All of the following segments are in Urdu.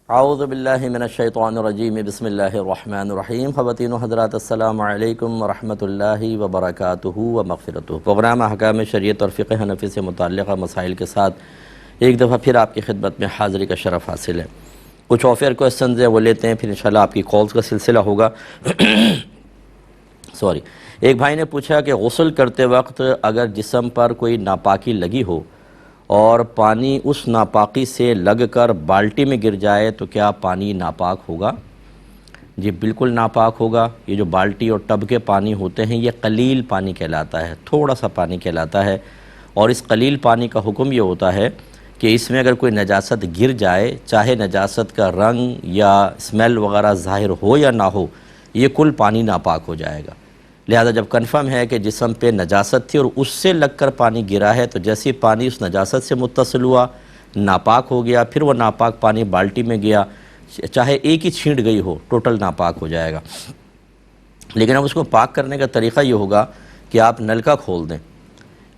اعوذ باللہ من الشیطان الرجیم بسم اللہ الرحمن الرحیم. خواتین و حضرات السلام علیکم ورحمۃ اللہ وبرکاتہ و مغفرتہ. پروگرام احکام شریعت اور فقہ حنفی سے متعلقہ مسائل کے ساتھ ایک دفعہ پھر آپ کی خدمت میں حاضری کا شرف حاصل ہے. کچھ آفر کوسچنز ہیں وہ لیتے ہیں، پھر انشاءاللہ آپ کی کالز کا سلسلہ ہوگا. ایک بھائی نے پوچھا کہ غسل کرتے وقت اگر جسم پر کوئی ناپاکی لگی ہو اور پانی اس ناپاکی سے لگ کر بالٹی میں گر جائے تو کیا پانی ناپاک ہوگا؟ جی بالکل ناپاک ہوگا. یہ جو بالٹی اور ٹب کے پانی ہوتے ہیں یہ قلیل پانی کہلاتا ہے، تھوڑا سا پانی کہلاتا ہے. اور اس قلیل پانی کا حکم یہ ہوتا ہے کہ اس میں اگر کوئی نجاست گر جائے، چاہے نجاست کا رنگ یا اسمیل وغیرہ ظاہر ہو یا نہ ہو، یہ کل پانی ناپاک ہو جائے گا. لہذا جب کنفرم ہے کہ جسم پہ نجاست تھی اور اس سے لگ کر پانی گرا ہے تو جیسے پانی اس نجاست سے متصل ہوا ناپاک ہو گیا، پھر وہ ناپاک پانی بالٹی میں گیا، چاہے ایک ہی چھینٹ گئی ہو ٹوٹل ناپاک ہو جائے گا. لیکن اب اس کو پاک کرنے کا طریقہ یہ ہوگا کہ آپ نل کا کھول دیں.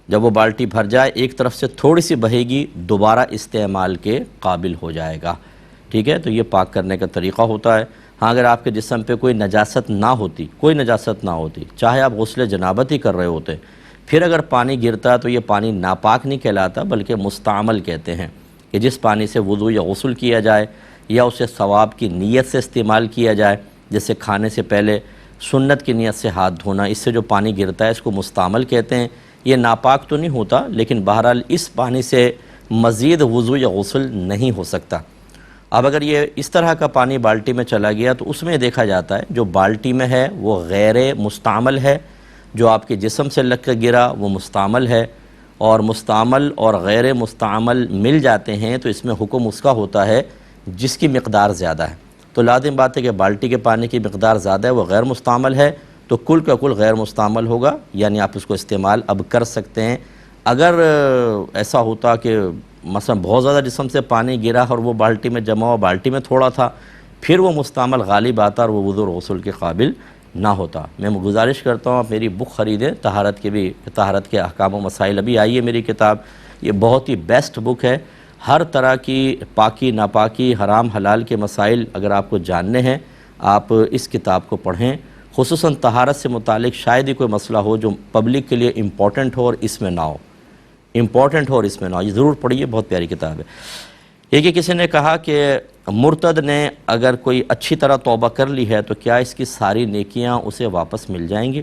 جب وہ بالٹی بھر جائے ایک طرف سے تھوڑی سی بہے گی، دوبارہ استعمال کے قابل ہو جائے گا. ٹھیک ہے، تو یہ پاک کرنے کا طریقہ ہوتا ہے. ہاں اگر آپ کے جسم پہ کوئی نجاست نہ ہوتی، چاہے آپ غسل جنابت ہی کر رہے ہوتے، پھر اگر پانی گرتا تو یہ پانی ناپاک نہیں کہلاتا بلکہ مستعمل کہتے ہیں، کہ جس پانی سے وضو یا غسل کیا جائے یا اسے ثواب کی نیت سے استعمال کیا جائے، جیسے کھانے سے پہلے سنت کی نیت سے ہاتھ دھونا، اس سے جو پانی گرتا ہے اس کو مستعمل کہتے ہیں. یہ ناپاک تو نہیں ہوتا لیکن بہرحال اس پانی سے مزید وضو یا غسل نہیں ہو سکتا. اب اگر یہ اس طرح کا پانی بالٹی میں چلا گیا تو اس میں دیکھا جاتا ہے جو بالٹی میں ہے وہ غیر مستعمل ہے، جو آپ کے جسم سے لگ کر گرا وہ مستعمل ہے. اور مستعمل اور غیر مستعمل مل جاتے ہیں تو اس میں حکم اس کا ہوتا ہے جس کی مقدار زیادہ ہے. تو لازم بات ہے کہ بالٹی کے پانی کی مقدار زیادہ ہے، وہ غیر مستعمل ہے تو کل کا کل غیر مستعمل ہوگا، یعنی آپ اس کو استعمال اب کر سکتے ہیں. اگر ایسا ہوتا کہ مثلا بہت زیادہ جسم سے پانی گرا اور وہ بالٹی میں جمع ہوا، بالٹی میں تھوڑا تھا، پھر وہ مستعمل غالب آتا اور وہ وضو اور غسل کے قابل نہ ہوتا. میں گزارش کرتا ہوں آپ میری بک خریدیں، طہارت کے احکام و مسائل. ابھی آئی ہے میری کتاب، یہ بہت ہی بیسٹ بک ہے. ہر طرح کی پاکی ناپاکی حرام حلال کے مسائل اگر آپ کو جاننے ہیں آپ اس کتاب کو پڑھیں. خصوصاً طہارت سے متعلق شاید ہی کوئی مسئلہ ہو جو پبلک کے لیے امپورٹنٹ ہو اور اس میں نہ ہو، یہ ضرور پڑھیے، بہت پیاری کتاب ہے. یہ کسی نے کہا کہ مرتد نے اگر کوئی اچھی طرح توبہ کر لی ہے تو کیا اس کی ساری نیکیاں اسے واپس مل جائیں گی؟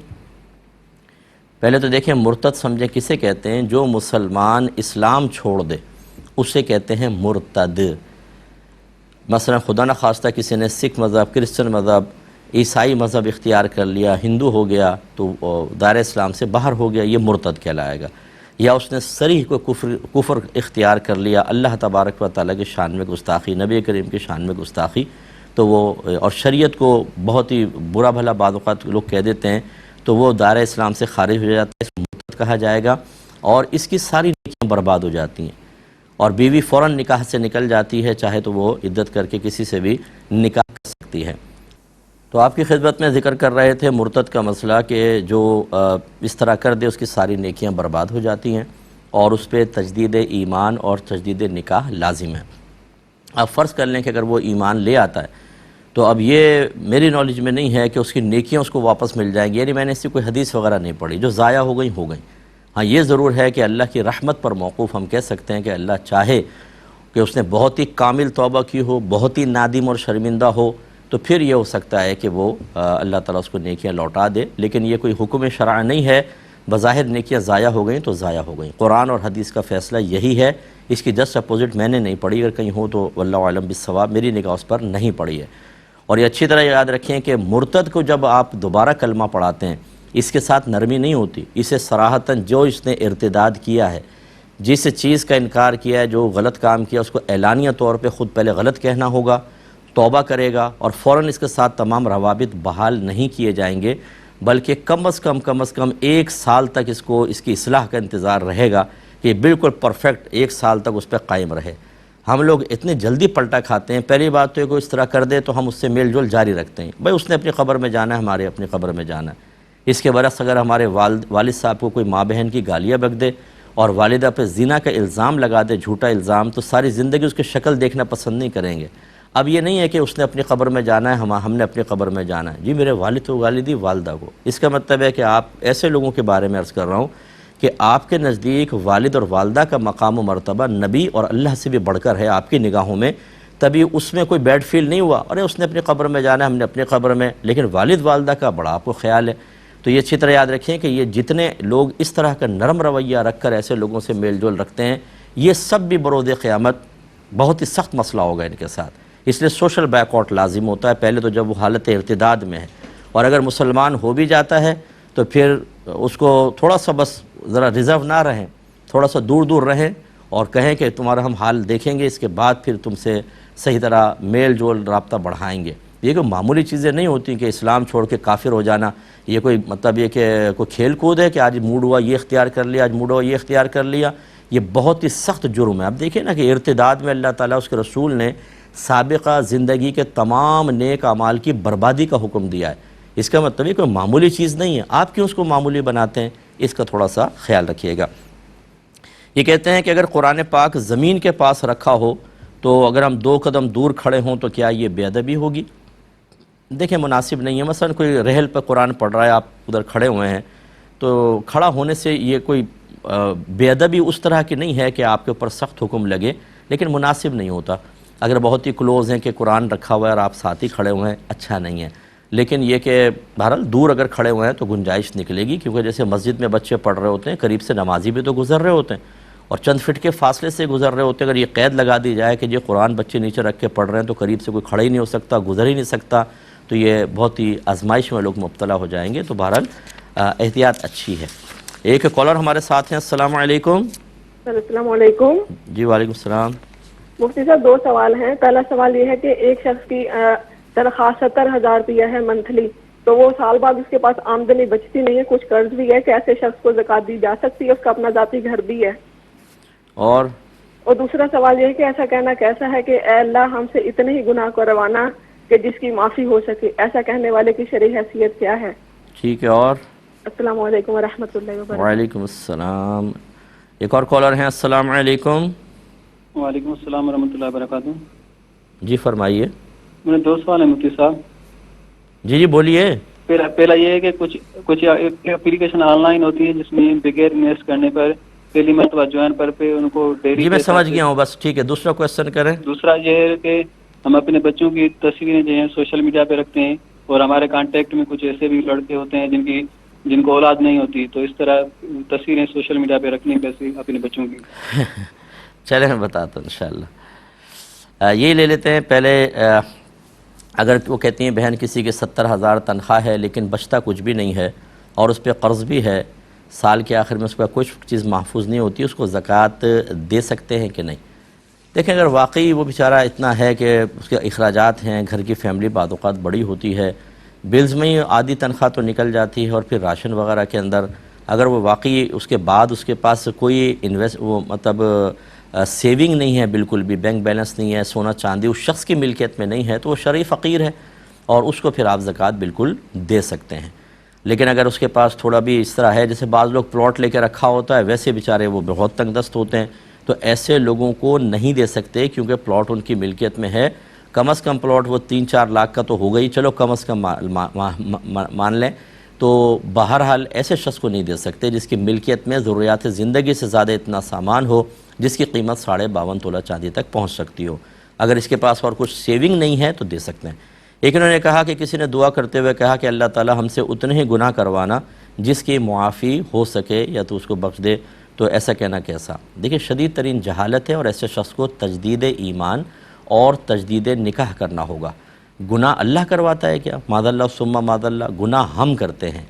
پہلے تو دیکھیں مرتد سمجھیں کسے کہتے ہیں؟ جو مسلمان اسلام چھوڑ دے اسے کہتے ہیں مرتد. مثلا خدا نخواستہ کسی نے سکھ مذہب، کرسچن مذہب، عیسائی مذہب اختیار کر لیا، ہندو ہو گیا تو دائرہ اسلام سے باہر ہو گیا، یہ مرتد کہلائے گا. یا اس نے صریح کو کفر اختیار کر لیا، اللہ تبارک و تعالیٰ کی شان میں گستاخی، نبی کریم کی شان میں گستاخی، تو وہ اور شریعت کو بہت ہی برا بھلا بعض اوقات لوگ کہہ دیتے ہیں تو وہ دائرہ اسلام سے خارج ہو جاتا ہے، اس کو مرتد کہا جائے گا. اور اس کی ساری نیکیاں برباد ہو جاتی ہیں اور بیوی فوراً نکاح سے نکل جاتی ہے، چاہے تو وہ عدت کر کے کسی سے بھی نکاح کر سکتی ہے. تو آپ کی خدمت میں ذکر کر رہے تھے مرتد کا مسئلہ کہ جو اس طرح کر دے اس کی ساری نیکیاں برباد ہو جاتی ہیں اور اس پہ تجدید ایمان اور تجدید نکاح لازم ہے. اب فرض کر لیں کہ اگر وہ ایمان لے آتا ہے تو اب یہ میری نالج میں نہیں ہے کہ اس کی نیکیاں اس کو واپس مل جائیں گی، یعنی میں نے اس سے کوئی حدیث وغیرہ نہیں پڑھی، جو ضائع ہو گئیں ہو گئیں. ہاں یہ ضرور ہے کہ اللہ کی رحمت پر موقوف ہم کہہ سکتے ہیں کہ اللہ چاہے کہ اس نے بہت ہی کامل توبہ کی ہو، بہت ہی نادم اور شرمندہ ہو، تو پھر یہ ہو سکتا ہے کہ وہ اللہ تعالیٰ اس کو نیکیاں لوٹا دے. لیکن یہ کوئی حکم شرع نہیں ہے، بظاہر نیکیاں ضائع ہو گئیں تو ضائع ہو گئیں. قرآن اور حدیث کا فیصلہ یہی ہے، اس کی جسٹ اپوزٹ میں نے نہیں پڑھی، اگر کہیں ہو تو واللہ اعلم بالصواب، میری نگاہ اس پر نہیں پڑھی ہے. اور یہ اچھی طرح یاد رکھیں کہ مرتد کو جب آپ دوبارہ کلمہ پڑھاتے ہیں اس کے ساتھ نرمی نہیں ہوتی، اسے صراحتاً جو اس نے ارتداد کیا ہے، جس چیز کا انکار کیا ہے، جو غلط کام کیا، اس کو اعلانیہ طور پہ خود پہلے غلط کہنا ہوگا، توبہ کرے گا اور فوراً اس کے ساتھ تمام روابط بحال نہیں کیے جائیں گے، بلکہ کم از کم 1 سال تک اس کی اصلاح کا انتظار رہے گا کہ بالکل پرفیکٹ 1 سال تک اس پہ قائم رہے. ہم لوگ اتنے جلدی پلٹا کھاتے ہیں، پہلی بات تو کوئی اس طرح کر دے تو ہم اس سے میل جول جاری رکھتے ہیں، بھائی اس نے اپنی قبر میں جانا ہے، ہمارے اپنی قبر میں جانا ہے. اس کے برعکس اگر ہمارے والد صاحب کو کوئی ماں بہن کی گالیاں بک دے اور والدہ پہ زنا کا الزام لگا دے، جھوٹا الزام، تو ساری زندگی اس کی شکل دیکھنا پسند نہیں کریں گے. اب یہ نہیں ہے کہ اس نے اپنی قبر میں جانا ہے، ہم نے اپنی قبر میں جانا ہے، جی میرے والد و والدی والدہ کو. اس کا مطلب ہے کہ آپ ایسے لوگوں کے بارے میں عرض کر رہا ہوں کہ آپ کے نزدیک والد اور والدہ کا مقام و مرتبہ نبی اور اللہ سے بھی بڑھ کر ہے آپ کی نگاہوں میں، تبھی اس میں کوئی بیڈ فیل نہیں ہوا، ارے اس نے اپنی قبر میں جانا ہے، ہم نے اپنی قبر میں. لیکن والد والدہ کا بڑا آپ کو خیال ہے. تو یہ اچھی طرح یاد رکھیں کہ یہ جتنے لوگ اس طرح کا نرم رویہ رکھ کر ایسے لوگوں سے میل جول رکھتے ہیں، یہ سب بھی برود قیامت بہت ہی سخت مسئلہ ہوگا ان کے ساتھ. اس لیے سوشل بیک آؤٹ لازم ہوتا ہے پہلے تو جب وہ حالت ارتداد میں ہے، اور اگر مسلمان ہو بھی جاتا ہے تو پھر اس کو تھوڑا سا بس ذرا ریزرو نہ رہیں، تھوڑا سا دور دور رہیں اور کہیں کہ تمہارا ہم حال دیکھیں گے، اس کے بعد پھر تم سے صحیح طرح میل جول رابطہ بڑھائیں گے. یہ کوئی معمولی چیزیں نہیں ہوتی کہ اسلام چھوڑ کے کافر ہو جانا. یہ کوئی مطلب یہ کہ کوئی کھیل کود ہے کہ آج موڈ ہوا یہ اختیار کر لیا، آج موڈ ہوا یہ اختیار کر لیا. یہ بہت ہی سخت جرم ہے. اب دیکھیں نا کہ ارتداد میں اللہ تعالیٰ اس کے رسول نے سابقہ زندگی کے تمام نیک اعمال کی بربادی کا حکم دیا ہے. اس کا مطلب یہ کوئی معمولی چیز نہیں ہے. آپ کیوں اس کو معمولی بناتے ہیں؟ اس کا تھوڑا سا خیال رکھیے گا. یہ کہتے ہیں کہ اگر قرآن پاک زمین کے پاس رکھا ہو تو اگر ہم 2 قدم دور کھڑے ہوں تو کیا یہ بے ادبی ہوگی؟ دیکھیں مناسب نہیں ہے. مثلا کوئی رحل پہ قرآن پڑھ رہا ہے، آپ ادھر کھڑے ہوئے ہیں، تو کھڑا ہونے سے یہ کوئی بے ادبی اس طرح کی نہیں ہے کہ آپ کے اوپر سخت حکم لگے، لیکن مناسب نہیں ہوتا. اگر بہت ہی کلوز ہیں کہ قرآن رکھا ہوا ہے اور آپ ساتھ ہی کھڑے ہوئے ہیں، اچھا نہیں ہے. لیکن یہ کہ بہرحال دور اگر کھڑے ہوئے ہیں تو گنجائش نکلے گی، کیونکہ جیسے مسجد میں بچے پڑھ رہے ہوتے ہیں، قریب سے نمازی بھی تو گزر رہے ہوتے ہیں اور چند فٹ کے فاصلے سے گزر رہے ہوتے ہیں. اگر یہ قید لگا دی جائے کہ یہ قرآن بچے نیچے رکھ کے پڑھ رہے ہیں تو قریب سے کوئی کھڑا ہی نہیں ہو سکتا، گزر ہی نہیں سکتا، تو یہ بہت ہی آزمائش میں لوگ مبتلا ہو جائیں گے. تو بہرحال احتیاط اچھی ہے. ایک کالر ہمارے ساتھ ہیں. السلام علیکم. السلام علیکم. جی وعلیکم السلام. مفتی صاحب 2 سوال ہیں. پہلا سوال یہ ہے کہ ایک شخص کی تنخواہ 70,000 روپیہ ہے منتھلی، تو وہ سال بعد اس کے پاس آمدنی بچتی نہیں ہے، کچھ قرض بھی ہے، کہ ایسے شخص کو زکوٰۃ دی جا سکتی ہے؟ اس کا اپنا ذاتی گھر بھی ہے. اور دوسرا سوال یہ ہے کہ ایسا کہنا کیسا ہے کہ اے اللہ ہم سے اتنے ہی گناہ کروانا کہ جس کی معافی ہو سکے، ایسا کہنے والے کی شرعی حیثیت کیا ہے؟ ٹھیک ہے. اور السلام علیکم ورحمۃ اللہ وبرکاتہ. وعلیکم السلام. ایک اور کالر ہیں. السلام علیکم. وعلیکم السلام ورحمۃ اللہ وبرکاتہ. جی فرمائیے. میرے 2 سوال ہیں مفتی صاحب. جی بولیے. پہلا یہ ہے کہ کچھ اپلیکیشن آن لائن ہوتی ہے جس میں بغیر انویسٹ کرنے پر پہلی مرتبہ جوائن پر پہ ان کو ڈیری. جی میں سمجھ گیا ہوں، بس ٹھیک ہے. دوسرا کویشچن کریں. دوسرا یہ ہے کہ ہم اپنے بچوں کی تصویریں جو ہیں سوشل میڈیا پہ رکھتے ہیں، اور ہمارے کانٹیکٹ میں کچھ ایسے بھی لڑکے ہوتے ہیں جن کو اولاد نہیں ہوتی، تو اس طرح تصویریں سوشل میڈیا پہ رکھنے کیسے اپنے بچوں کی؟ چلیں میں بتاتا ہوں انشاءاللہ. یہی لے لیتے ہیں پہلے. اگر وہ کہتی ہیں بہن کسی کے 70,000 تنخواہ ہے لیکن بچتا کچھ بھی نہیں ہے اور اس پہ قرض بھی ہے، سال کے آخر میں اس کا کچھ چیز محفوظ نہیں ہوتی، اس کو زکوٰۃ دے سکتے ہیں کہ نہیں؟ دیکھیں اگر واقعی وہ بیچارہ اتنا ہے کہ اس کے اخراجات ہیں، گھر کی فیملی بعض اوقات بڑی ہوتی ہے، بلز میں ہی آدھی تنخواہ تو نکل جاتی ہے، اور پھر راشن وغیرہ کے اندر اگر وہ واقعی اس کے بعد اس کے پاس کوئی سیونگ نہیں ہے، بالکل بھی بینک بیلنس نہیں ہے، سونا چاندی اس شخص کی ملکیت میں نہیں ہے، تو وہ شرعی فقیر ہے اور اس کو پھر آپ زکوٰۃ بالکل دے سکتے ہیں. لیکن اگر اس کے پاس تھوڑا بھی اس طرح ہے جیسے بعض لوگ پلاٹ لے کے رکھا ہوتا ہے، ویسے بیچارے وہ بہت تنگ دست ہوتے ہیں، تو ایسے لوگوں کو نہیں دے سکتے، کیونکہ پلاٹ ان کی ملکیت میں ہے. کم از کم پلاٹ وہ 3-4 لاکھ کا تو ہوگا ہی، چلو کم از کم مان لیں. تو بہرحال ایسے شخص کو نہیں دے سکتے جس کی ملکیت میں ضروریات زندگی سے زیادہ اتنا سامان ہو جس کی قیمت 52.5 تولہ چاندی تک پہنچ سکتی ہو. اگر اس کے پاس اور کچھ سیونگ نہیں ہے تو دے سکتے ہیں. ایک انہوں نے کہا کہ کسی نے دعا کرتے ہوئے کہا کہ اللہ تعالی ہم سے اتنے ہی گناہ کروانا جس کی معافی ہو سکے یا تو اس کو بخش دے، تو ایسا کہنا کیسا؟ دیکھیں شدید ترین جہالت ہے، اور ایسے شخص کو تجدید ایمان اور تجدید نکاح کرنا ہوگا. گناہ اللہ کرواتا ہے کیا؟ معاذ اللہ ثم معاذ اللہ، گناہ ہم کرتے ہیں.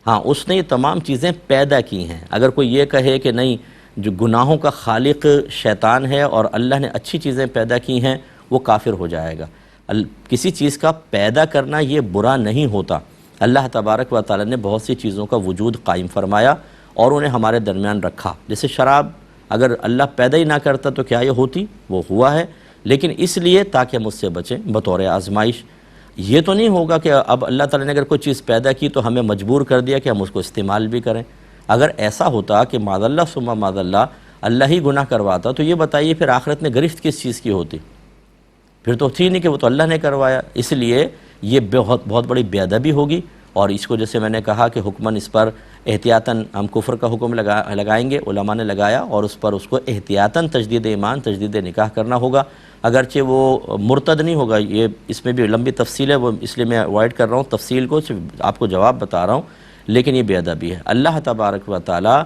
ہاں اس نے یہ تمام چیزیں پیدا کی ہیں. اگر کوئی یہ کہے کہ نہیں جو گناہوں کا خالق شیطان ہے اور اللہ نے اچھی چیزیں پیدا کی ہیں، وہ کافر ہو جائے گا. کسی چیز کا پیدا کرنا یہ برا نہیں ہوتا. اللہ تبارک و تعالی نے بہت سی چیزوں کا وجود قائم فرمایا اور انہیں ہمارے درمیان رکھا. جیسے شراب اگر اللہ پیدا ہی نہ کرتا تو کیا یہ ہوتی؟ وہ ہوا ہے، لیکن اس لیے تاکہ ہم اس سے بچیں بطور آزمائش. یہ تو نہیں ہوگا کہ اب اللہ تعالی نے اگر کوئی چیز پیدا کی تو ہمیں مجبور کر دیا کہ ہم اس کو استعمال بھی کریں. اگر ایسا ہوتا کہ معاذ اللہ ثم معاذ اللہ اللہ ہی گناہ کرواتا، تو یہ بتائیے پھر آخرت میں گرفت کس چیز کی ہوتی؟ پھر تو تھی نہیں کہ وہ تو اللہ نے کروایا. اس لیے یہ بہت بڑی بے ادبی ہوگی. اور اس کو جیسے میں نے کہا کہ حکماً اس پر احتیاطاً ہم کفر کا حکم لگائیں گے، علماء نے لگایا، اور اس پر اس کو احتیاطاً تجدید ایمان، تجدید نکاح کرنا ہوگا. اگرچہ وہ مرتد نہیں ہوگا، یہ اس میں بھی لمبی تفصیل ہے، وہ اس لیے میں اوائڈ کر رہا ہوں تفصیل کو، صرف آپ کو جواب بتا رہا ہوں. لیکن یہ بے ادبی ہے. اللہ تبارک و تعالی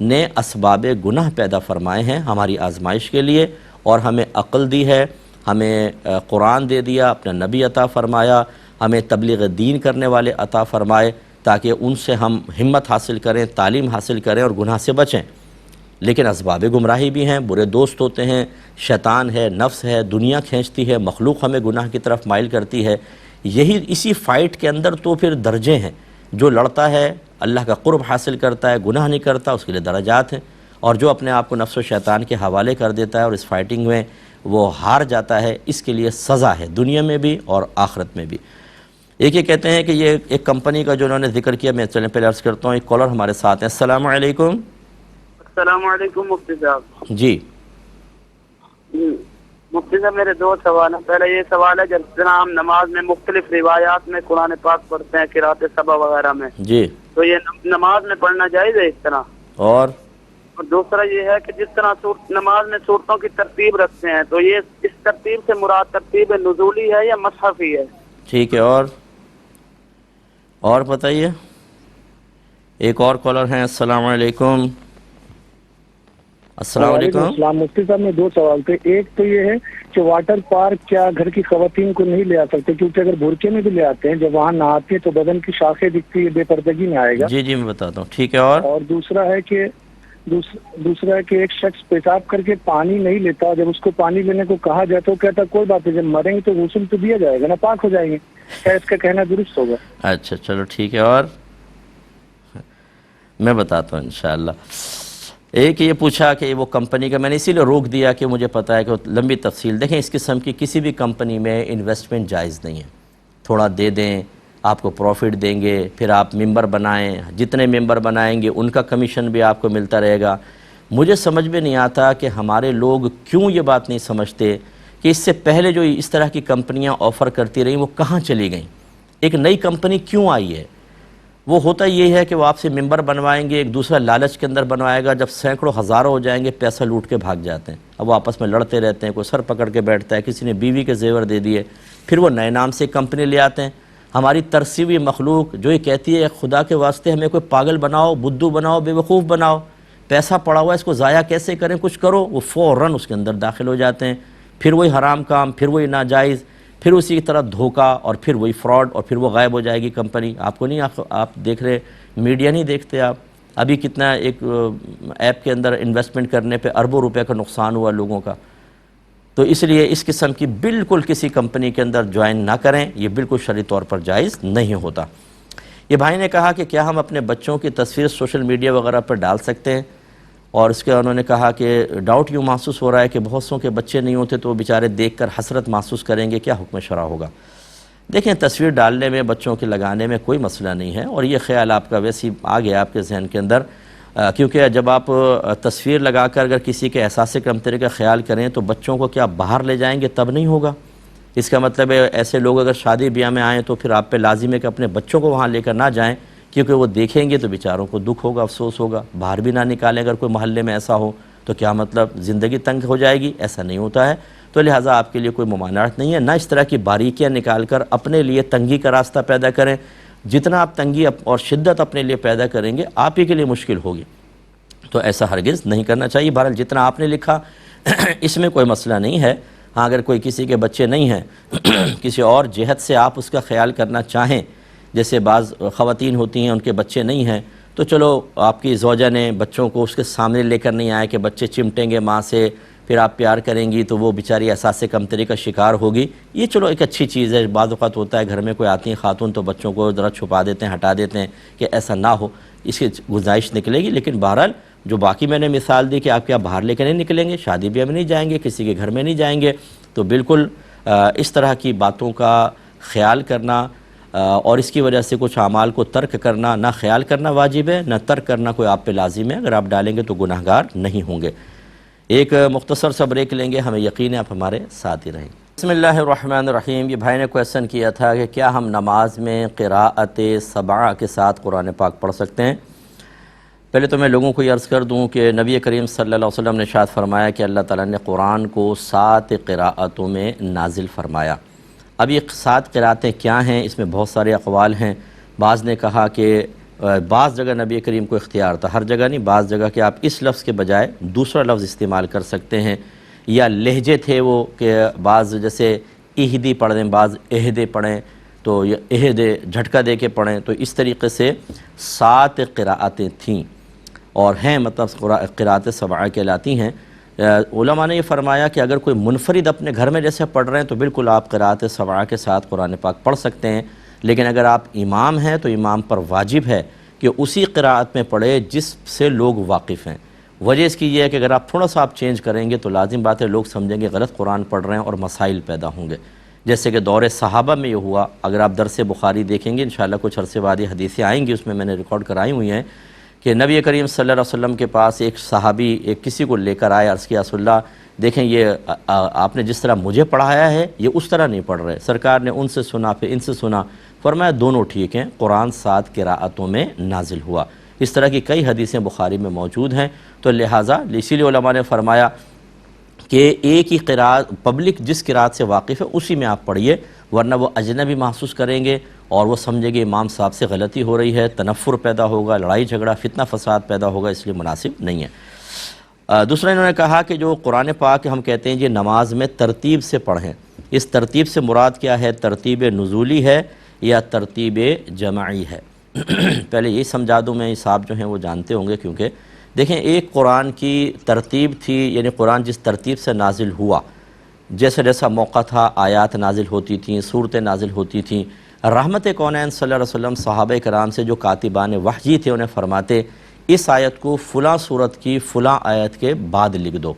نے اسباب گناہ پیدا فرمائے ہیں ہماری آزمائش کے لیے، اور ہمیں عقل دی ہے، ہمیں قرآن دے دیا، اپنا نبی عطا فرمایا، ہمیں تبلیغ دین کرنے والے عطا فرمائے تاکہ ان سے ہم ہمت حاصل کریں، تعلیم حاصل کریں اور گناہ سے بچیں. لیکن اسباب گمراہی بھی ہیں، برے دوست ہوتے ہیں، شیطان ہے، نفس ہے، دنیا کھینچتی ہے، مخلوق ہمیں گناہ کی طرف مائل کرتی ہے. اسی فائٹ کے اندر تو پھر درجے ہیں. جو لڑتا ہے اللہ کا قرب حاصل کرتا ہے، گناہ نہیں کرتا، اس کے لیے درجات ہیں. اور جو اپنے آپ کو نفس و شیطان کے حوالے کر دیتا ہے اور اس فائٹنگ میں وہ ہار جاتا ہے، اس کے لیے سزا ہے دنیا میں بھی اور آخرت میں بھی. ایک یہ کہتے ہیں کہ یہ ایک کمپنی کا جو انہوں نے ذکر کیا، میں چلیں پہلے عرض کرتا ہوں. ایک کالر ہمارے ساتھ ہیں. السلام علیکم. السلام علیکم مفتی صاحب. جی مفتی صاحب میرے دو سوال ہیں. پہلے یہ سوال ہے، جب ہم نماز میں مختلف روایات میں قرآن پاک پڑھتے ہیں قرات سبا وغیرہ میں، جی، تو یہ نماز میں پڑھنا جائز ہے اس طرح؟ اور دوسرا یہ ہے کہ جس طرح نماز میں صورتوں کی ترتیب رکھتے ہیں، تو یہ اس ترتیب سے مراد ترتیب نزولی ہے یا مصحفی ہے؟ ٹھیک ہے. اور بتائیے. ایک اور کالر ہیں. السلام علیکم. السلام علیکم. السلام. مفتی صاحب میں دو سوال تھے. ایک تو یہ ہے کہ واٹر پارک کیا گھر کی خواتین کو نہیں لے آ سکتے؟ کیونکہ اگر برقعے میں بھی لے آتے ہیں، جب وہاں نہاتے ہیں تو بدن کی شاخیں دکھتی ہے، بے پردگی میں آئے گا. جی میں بتاتا ہوں. ٹھیک ہے. اور دوسرا ہے کہ ایک شخص پیشاب کر کے پانی نہیں لیتا، جب اس کو پانی لینے کو کہا جائے تو کہتا کوئی بات نہیں، جب مریں گے تو غسل تو دیا جائے گا نا، پاک ہو جائیں گے. کیا اس کا کہنا درست ہوگا؟ اچھا چلو ٹھیک ہے. اور میں بتاتا ہوں انشاءاللہ. ایک یہ پوچھا کہ وہ کمپنی کا، میں نے اسی لیے روک دیا کہ مجھے پتا ہے کہ لمبی تفصیل. دیکھیں اس قسم کی کسی بھی کمپنی میں انویسٹمنٹ جائز نہیں ہے. تھوڑا دے دیں، آپ کو پروفٹ دیں گے، پھر آپ ممبر بنائیں، جتنے ممبر بنائیں گے ان کا کمیشن بھی آپ کو ملتا رہے گا. مجھے سمجھ میں نہیں آتا کہ ہمارے لوگ کیوں یہ بات نہیں سمجھتے کہ اس سے پہلے جو اس طرح کی کمپنیاں آفر کرتی رہیں وہ کہاں چلی گئیں. ایک نئی کمپنی کیوں آئی ہے؟ وہ ہوتا یہ ہے کہ وہ آپ سے ممبر بنوائیں گے، ایک دوسرا لالچ کے اندر بنوائے گا، جب سینکڑوں ہزاروں ہو جائیں گے پیسہ لوٹ کے بھاگ جاتے ہیں. اب وہ آپس میں لڑتے رہتے ہیں، کوئی سر پکڑ کے بیٹھتا ہے، کسی نے بیوی کے زیور دے دیے، پھر وہ نئے نام سے کمپنی لے آتے ہیں. ہماری ترسی ہوئی مخلوق جو یہ کہتی ہے خدا کے واسطے ہمیں کوئی پاگل بناؤ، بدھو بناؤ، بے وقوف بناؤ، پیسہ پڑا ہوا ہے اس کو ضائع کیسے کریں، کچھ کرو، وہ فوراً اس کے اندر داخل ہو جاتے ہیں. پھر وہی حرام کام، پھر وہی ناجائز، پھر اسی کی طرح دھوکہ، اور پھر وہی فراڈ، اور پھر وہ غائب ہو جائے گی کمپنی. آپ کو نہیں، آپ دیکھ رہے، میڈیا نہیں دیکھتے آپ؟ ابھی کتنا ایک ایپ کے اندر انویسٹمنٹ کرنے پہ اربوں روپے کا نقصان ہوا لوگوں کا. تو اس لیے اس قسم کی بالکل کسی کمپنی کے اندر جوائن نہ کریں، یہ بالکل شرعی طور پر جائز نہیں ہوتا. یہ بھائی نے کہا کہ کیا ہم اپنے بچوں کی تصویر سوشل میڈیا وغیرہ پر ڈال سکتے ہیں؟ اور اس کے انہوں نے کہا کہ ڈاؤٹ یوں محسوس ہو رہا ہے کہ بہت سوں کے بچے نہیں ہوتے تو وہ بیچارے دیکھ کر حسرت محسوس کریں گے، کیا حکم شرع ہوگا؟ دیکھیں تصویر ڈالنے میں، بچوں کے لگانے میں کوئی مسئلہ نہیں ہے، اور یہ خیال آپ کا ویسے ہی آ گیا آپ کے ذہن کے اندر، کیونکہ جب آپ تصویر لگا کر اگر کسی کے احساس کمتری کا خیال کریں تو بچوں کو کیا باہر لے جائیں گے؟ تب نہیں ہوگا. اس کا مطلب ہے ایسے لوگ اگر شادی بیاہ میں آئیں تو پھر آپ پہ لازم ہے کہ اپنے بچوں کو وہاں لے کر نہ جائیں، کیونکہ وہ دیکھیں گے تو بیچاروں کو دکھ ہوگا، افسوس ہوگا. باہر بھی نہ نکالیں اگر کوئی محلے میں ایسا ہو تو کیا مطلب زندگی تنگ ہو جائے گی؟ ایسا نہیں ہوتا ہے. تو لہٰذا آپ کے لیے کوئی ممانعت نہیں ہے، نہ اس طرح کی باریکیاں نکال کر اپنے لیے تنگی کا راستہ پیدا کریں. جتنا آپ تنگی اور شدت اپنے لیے پیدا کریں گے آپ ہی کے لیے مشکل ہوگی، تو ایسا ہرگز نہیں کرنا چاہیے. بہرحال جتنا آپ نے لکھا اس میں کوئی مسئلہ نہیں ہے. ہاں اگر کوئی کسی کے بچے نہیں ہیں کسی اور جہت سے آپ اس کا خیال کرنا چاہیں، جیسے بعض خواتین ہوتی ہیں ان کے بچے نہیں ہیں، تو چلو آپ کی زوجہ نے بچوں کو اس کے سامنے لے کر نہیں آئے کہ بچے چمٹیں گے ماں سے، پھر آپ پیار کریں گی تو وہ بیچاری احساس کمتری کا شکار ہوگی. یہ چلو ایک اچھی چیز ہے. بعض اوقات ہوتا ہے گھر میں کوئی آتی ہیں خاتون تو بچوں کو ذرا چھپا دیتے ہیں، ہٹا دیتے ہیں کہ ایسا نہ ہو، اس کی گنجائش نکلے گی. لیکن بہرحال جو باقی میں نے مثال دی کہ آپ کیا باہر لے کے نہیں نکلیں گے، شادی بیاہ میں نہیں جائیں گے، کسی کے گھر میں نہیں جائیں گے، تو بالکل اس طرح کی باتوں کا خیال کرنا اور اس کی وجہ سے کچھ اعمال کو ترک کرنا، نہ خیال کرنا واجب ہے، نہ ترک کرنا کوئی آپ پہ لازم ہے. اگر آپ ڈالیں گے تو گناہگار نہیں ہوں گے. ایک مختصر سا بریک لیں گے، ہمیں یقین ہے آپ ہمارے ساتھ ہی رہیں گے. بسم اللہ الرحمن الرحیم. یہ بھائی نے کویسچن کیا تھا کہ کیا ہم نماز میں قراءت سبع کے ساتھ قرآن پاک پڑھ سکتے ہیں؟ پہلے تو میں لوگوں کو یہ عرض کر دوں کہ نبی کریم صلی اللہ علیہ وسلم نے ارشاد فرمایا کہ اللہ تعالیٰ نے قرآن کو 7 قراءتوں میں نازل فرمایا. اب یہ 7 قراءتیں کیا ہیں؟ اس میں بہت سارے اقوال ہیں. بعض نے کہا کہ بعض جگہ نبی کریم کو اختیار تھا، ہر جگہ نہیں، بعض جگہ کہ آپ اس لفظ کے بجائے دوسرا لفظ استعمال کر سکتے ہیں، یا لہجے تھے وہ کہ بعض جیسے اہدی پڑھ دیں، بعض اہدے پڑھیں، تو یہ اہدے جھٹکا دے کے پڑھیں. تو اس طریقے سے 7 قراءتیں تھیں اور ہیں، مطلب قراءت سبع کہلاتی ہیں. علماء نے یہ فرمایا کہ اگر کوئی منفرد اپنے گھر میں جیسے پڑھ رہے ہیں تو بالکل آپ قراءت سبع کے ساتھ قرآن پاک پڑھ سکتے ہیں، لیکن اگر آپ امام ہیں تو امام پر واجب ہے کہ اسی قراءت میں پڑھے جس سے لوگ واقف ہیں. وجہ اس کی یہ ہے کہ اگر آپ تھوڑا سا آپ چینج کریں گے تو لازم بات ہے لوگ سمجھیں گے غلط قرآن پڑھ رہے ہیں اور مسائل پیدا ہوں گے، جیسے کہ دور صحابہ میں یہ ہوا. اگر آپ درس بخاری دیکھیں گے انشاءاللہ کچھ عرصے بعد یہ حدیثیں آئیں گی، اس میں نے ریکارڈ کرائی ہوئی ہیں کہ نبی کریم صلی اللہ علیہ وسلم کے پاس ایک صحابی ایک کسی کو لے کر آئے، عرض کیا رسول اللہ دیکھیں یہ آپ نے جس طرح مجھے پڑھایا ہے یہ اس طرح نہیں پڑھ رہے. سرکار نے ان سے سنا، پھر ان سے سنا، فرمایا دونوں ٹھیک ہیں، قرآن 7 قراءتوں میں نازل ہوا. اس طرح کی کئی حدیثیں بخاری میں موجود ہیں. تو لہٰذا اسی لیے علماء نے فرمایا کہ ایک ہی قراءت، پبلک جس قراءت سے واقف ہے اسی میں آپ پڑھیے، ورنہ وہ اجنبی محسوس کریں گے اور وہ سمجھیں گے امام صاحب سے غلطی ہو رہی ہے، تنفر پیدا ہوگا، لڑائی جھگڑا فتنہ فساد پیدا ہوگا، اس لیے مناسب نہیں ہے. دوسرا انہوں نے کہا کہ جو قرآن پاک ہم کہتے ہیں یہ نماز میں ترتیب سے پڑھیں، اس ترتیب سے مراد کیا ہے؟ ترتیب نزولی ہے یا ترتیب جمعی ہے؟ پہلے یہی سمجھا دوں، میں صاحب جو ہیں وہ جانتے ہوں گے، کیونکہ دیکھیں ایک قرآن کی ترتیب تھی، یعنی قرآن جس ترتیب سے نازل ہوا، جیسا جیسا موقع تھا آیات نازل ہوتی تھیں، صورتیں نازل ہوتی تھیں. رحمت کونین صلی اللہ علیہ وسلم صحابہ کرام سے جو کاتبان وحی تھے انہیں فرماتے اس آیت کو فلاں صورت کی فلاں آیت کے بعد لکھ دو،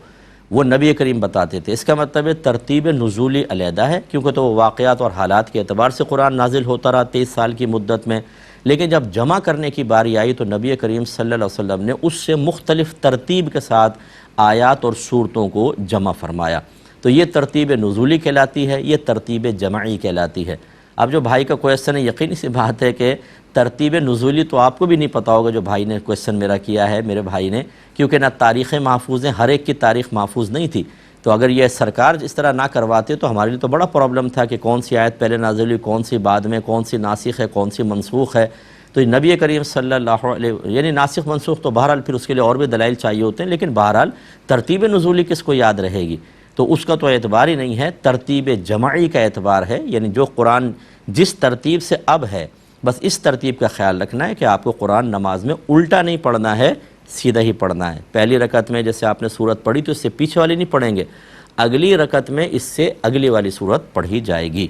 وہ نبی کریم بتاتے تھے. اس کا مطلب ہے ترتیب نزولی علیحدہ ہے، کیونکہ تو وہ واقعات اور حالات کے اعتبار سے قرآن نازل ہوتا رہا 23 سال کی مدت میں. لیکن جب جمع کرنے کی باری آئی تو نبی کریم صلی اللہ علیہ وسلم نے اس سے مختلف ترتیب کے ساتھ آیات اور صورتوں کو جمع فرمایا. تو یہ ترتیب نزولی کہلاتی ہے، یہ ترتیب جمعی کہلاتی ہے. اب جو بھائی کا کویسچن ہے یقینی سی بات ہے کہ ترتیب نزولی تو آپ کو بھی نہیں پتہ ہوگا جو بھائی نے کویسچن میرا کیا ہے، میرے بھائی نے، کیونکہ نہ تاریخیں محفوظ ہیں، ہر ایک کی تاریخ محفوظ نہیں تھی. تو اگر یہ سرکار اس طرح نہ کرواتے تو ہمارے لیے تو بڑا پرابلم تھا کہ کون سی آیت پہلے نازل ہوئی، کون سی بعد میں، کون سی ناسخ ہے، کون سی منسوخ ہے. تو نبی کریم صلی اللہ علیہ یعنی ناسخ منسوخ تو بہرحال پھر اس کے لیے اور بھی دلائل چاہیے ہوتے ہیں، لیکن بہرحال ترتیب نزولی کس کو یاد رہے گی؟ تو اس کا تو اعتبار ہی نہیں ہے، ترتیب جمعی کا اعتبار ہے. یعنی جو قرآن جس ترتیب سے اب ہے بس اس ترتیب کا خیال رکھنا ہے کہ آپ کو قرآن نماز میں الٹا نہیں پڑھنا ہے، سیدھا ہی پڑھنا ہے. پہلی رکعت میں جیسے آپ نے سورت پڑھی تو اس سے پیچھے والی نہیں پڑھیں گے، اگلی رکعت میں اس سے اگلی والی سورت پڑھی جائے گی.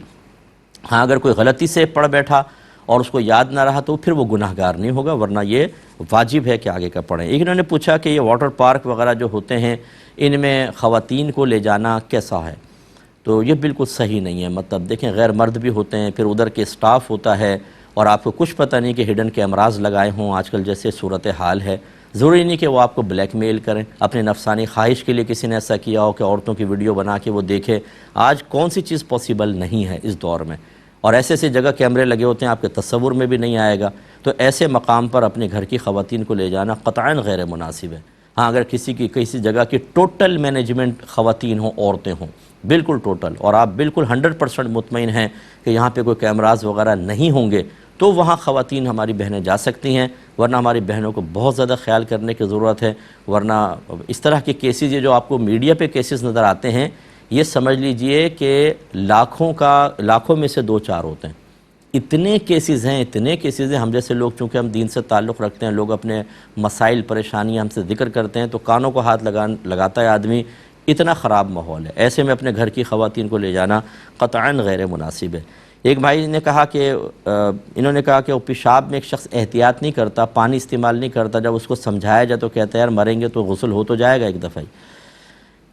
ہاں اگر کوئی غلطی سے پڑھ بیٹھا اور اس کو یاد نہ رہا تو پھر وہ گناہ گار نہیں ہوگا، ورنہ یہ واجب ہے کہ آگے کا پڑھیں. ایک انہوں نے پوچھا کہ یہ واٹر پارک وغیرہ جو ہوتے ہیں ان میں خواتین کو لے جانا کیسا ہے؟ تو یہ بالکل صحیح نہیں ہے. مطلب دیکھیں غیر مرد بھی ہوتے ہیں، پھر ادھر کے سٹاف ہوتا ہے، اور آپ کو کچھ پتہ نہیں کہ ہڈن کیمراز لگائے ہوں آج کل جیسے صورتحال ہے. ضروری نہیں کہ وہ آپ کو بلیک میل کریں، اپنے نفسانی خواہش کے لیے کسی نے ایسا کیا ہو کہ عورتوں کی ویڈیو بنا کے وہ دیکھے. آج کون سی چیز پاسبل نہیں ہے اس دور میں، اور ایسے ایسے جگہ کیمرے لگے ہوتے ہیں آپ کے تصور میں بھی نہیں آئے گا. تو ایسے مقام پر اپنے گھر کی خواتین کو لے جانا قطعاً غیر مناسب ہے. ہاں اگر کسی جگہ کی ٹوٹل مینجمنٹ خواتین ہوں، عورتیں ہوں، بالکل ٹوٹل، اور آپ بالکل 100% مطمئن ہیں کہ یہاں پہ کوئی کیمراز وغیرہ نہیں ہوں گے، تو وہاں خواتین ہماری بہنیں جا سکتی ہیں. ورنہ ہماری بہنوں کو بہت زیادہ خیال کرنے کی ضرورت ہے. ورنہ اس طرح کے کیسز یہ جو آپ کو میڈیا پہ کیسز نظر آتے ہیں، یہ سمجھ لیجئے کہ لاکھوں میں سے 2-4 ہوتے ہیں. اتنے کیسز ہیں. ہم جیسے لوگ چونکہ ہم دین سے تعلق رکھتے ہیں، لوگ اپنے مسائل پریشانیاں ہم سے ذکر کرتے ہیں تو کانوں کو ہاتھ لگاتا ہے آدمی. اتنا خراب ماحول ہے، ایسے میں اپنے گھر کی خواتین کو لے جانا قطعاً غیر مناسب ہے. ایک بھائی نے کہا کہ انہوں نے کہا کہ وہ پیشاب میں ایک شخص احتیاط نہیں کرتا، پانی استعمال نہیں کرتا، جب اس کو سمجھایا جائے تو کہتا ہے یار مریں گے تو غسل ہو تو جائے گا ایک دفعہ ہی.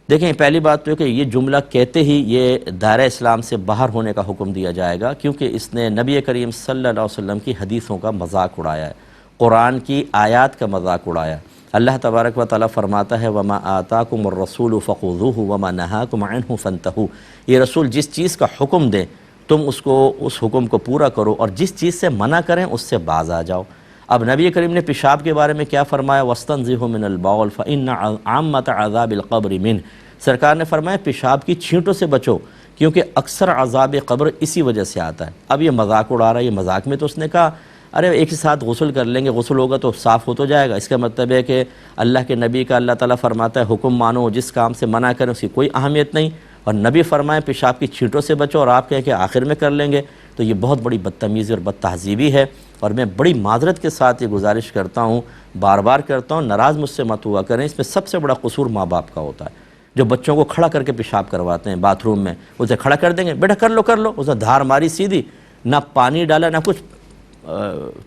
دیکھیں پہلی بات تو ہے کہ یہ جملہ کہتے ہی یہ دائرہ اسلام سے باہر ہونے کا حکم دیا جائے گا، کیونکہ اس نے نبی کریم صلی اللہ علیہ وسلم کی حدیثوں کا مذاق اڑایا ہے، قرآن کی آیات کا مذاق اڑایا. اللہ تبارک و تعالیٰ فرماتا ہے وما آتاکم الرسول فخذوہ وما نہاکم عنہ فانتہوا، یہ رسول جس چیز کا حکم دیں تم اس حکم کو پورا کرو، اور جس چیز سے منع کریں اس سے باز آ جاؤ۔ اب نبی کریم نے پیشاب کے بارے میں کیا فرمایا؟ وَاسْتَنزِهُ مِنَ الْبَوْلِ فَإِنَّ عَامَّةَ عَذَابِ الْقَبْرِ مِنْ، سرکار نے فرمایا پیشاب کی چھینٹوں سے بچو کیونکہ اکثر عذاب قبر اسی وجہ سے آتا ہے۔ اب یہ مذاق اڑا رہا ہے، یہ مذاق میں تو اس نے کہا ارے ایک ہی ساتھ غسل کر لیں گے، غسل ہوگا تو صاف ہو تو جائے گا، اس کا مطلب ہے کہ اللہ کے نبی کا اللہ تعالیٰ فرماتا ہے حکم مانو، جس کام سے منع کریں اس کی کوئی اہمیت نہیں، اور نبی فرمائے پیشاب کی چھینٹوں سے بچو اور آپ کہیں کہ آخر میں کر لیں گے، تو یہ بہت بڑی بدتمیزی اور بد تہذیبی ہے۔ اور میں بڑی معذرت کے ساتھ یہ گزارش کرتا ہوں، بار بار کرتا ہوں، ناراض مجھ سے مت ہوا کریں، اس میں سب سے بڑا قصور ماں باپ کا ہوتا ہے جو بچوں کو کھڑا کر کے پیشاب کرواتے ہیں باتھ روم میں، اسے کھڑا کر دیں گے بیٹا کر لو، اسے دھار ماری سیدھی، نہ پانی ڈالا نہ کچھ،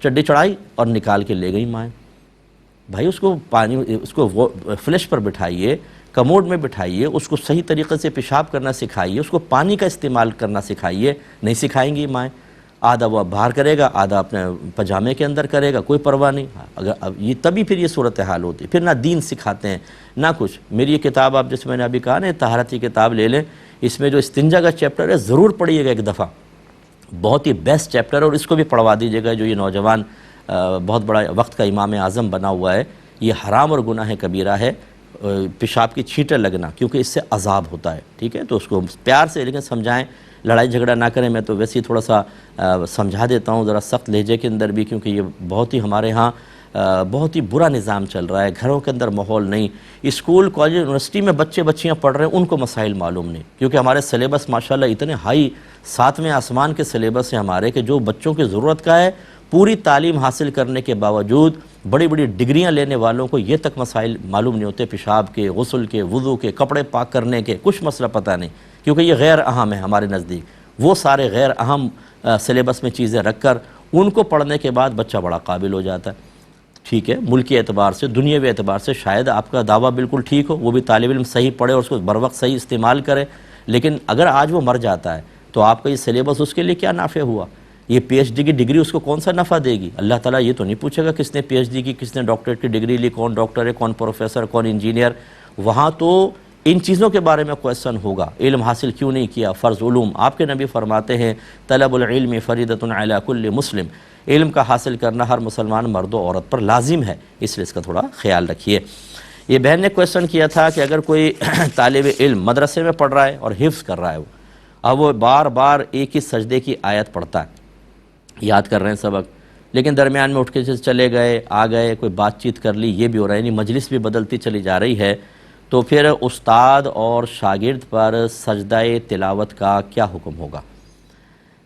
چڈی چڑھائی اور نکال کے لے گئی مائیں۔ بھائی اس کو پانی، اس کو فلش پر بٹھائیے، کموڈ میں بٹھائیے، اس کو صحیح طریقے سے پیشاب کرنا سکھائیے، اس کو پانی کا استعمال کرنا سکھائیے، نہیں سکھائیں گی مائیں، آدھا وہ باہر کرے گا آدھا اپنے پجامے کے اندر کرے گا، کوئی پرواہ نہیں۔ اگر اب یہ تبھی پھر یہ صورتحال ہوتی ہے، پھر نہ دین سکھاتے ہیں نہ کچھ۔ میری یہ کتاب آپ جس میں نے ابھی کہا نا طہارت کی کتاب لے لیں، اس میں جو استنجا کا چیپٹر ہے ضرور پڑھیے گا ایک دفعہ، بہت ہی بیسٹ چیپٹر ہے، اور اس کو بھی پڑھوا دیجیے گا جو یہ نوجوان بہت بڑا وقت کا امام اعظم بنا ہوا ہے۔ یہ حرام اور گناہ کبیرہ ہے پیشاب کی چھینٹیں لگنا، کیونکہ اس سے عذاب ہوتا ہے، ٹھیک ہے؟ تو اس کو پیار سے لیکن سمجھائیں، لڑائی جھگڑا نہ کریں۔ میں تو ویسے ہی تھوڑا سا سمجھا دیتا ہوں ذرا سخت لہجے کے اندر بھی، کیونکہ یہ بہت ہی ہمارے ہاں بہت ہی برا نظام چل رہا ہے، گھروں کے اندر ماحول نہیں، اسکول کالج یونیورسٹی میں بچے بچیاں پڑھ رہے ہیں ان کو مسائل معلوم نہیں، کیونکہ ہمارے سلیبس ماشاءاللہ اتنے ہائی 7ویں آسمان کے سلیبس ہیں ہمارے کہ جو بچوں کی ضرورت کا ہے، پوری تعلیم حاصل کرنے کے باوجود بڑی بڑی ڈگریاں لینے والوں کو یہ تک مسائل معلوم نہیں ہوتے، پیشاب کے، غسل کے، وضو کے، کپڑے پاک کرنے کے، کچھ مسئلہ پتہ نہیں، کیونکہ یہ غیر اہم ہے ہمارے نزدیک۔ وہ سارے غیر اہم سلیبس میں چیزیں رکھ کر ان کو پڑھنے کے بعد بچہ بڑا قابل ہو جاتا ہے، ٹھیک ہے؟ ملکی اعتبار سے، دنیاوی اعتبار سے شاید آپ کا دعویٰ بالکل ٹھیک ہو، وہ بھی طالب علم صحیح پڑھے اور اس کو بر وقت صحیح استعمال کرے، لیکن اگر آج وہ مر جاتا ہے تو آپ کا یہ سلیبس اس کے لیے کیا نافع ہوا؟ یہ پی ایچ ڈی کی ڈگری اس کو کون سا نفع دے گی؟ اللہ تعالیٰ یہ تو نہیں پوچھے گا کس نے پی ایچ ڈی کی، کس نے ڈاکٹریٹ کی ڈگری لی، کون ڈاکٹر ہے، کون پروفیسر، کون انجینئر، وہاں تو ان چیزوں کے بارے میں کویسچن ہوگا، علم حاصل کیوں نہیں کیا، فرض علوم۔ آپ کے نبی فرماتے ہیں طلب العلم فریضۃ علی کل مسلم، علم کا حاصل کرنا ہر مسلمان مرد و عورت پر لازم ہے، اس لیے اس کا تھوڑا خیال رکھیے۔ یہ بہن نے کویسچن کیا تھا کہ اگر کوئی طالب علم مدرسے میں پڑھ رہا ہے اور حفظ کر رہا ہے، اب وہ بار بار ایک ہی سجدے کی آیت پڑھتا ہے، یاد کر رہے ہیں سبق، لیکن درمیان میں اٹھ کے چلے گئے، آ گئے، کوئی بات چیت کر لی، یہ بھی ہو رہا ہے، یعنی مجلس بھی بدلتی چلی جا رہی ہے، تو پھر استاد اور شاگرد پر سجدہ تلاوت کا کیا حکم ہوگا؟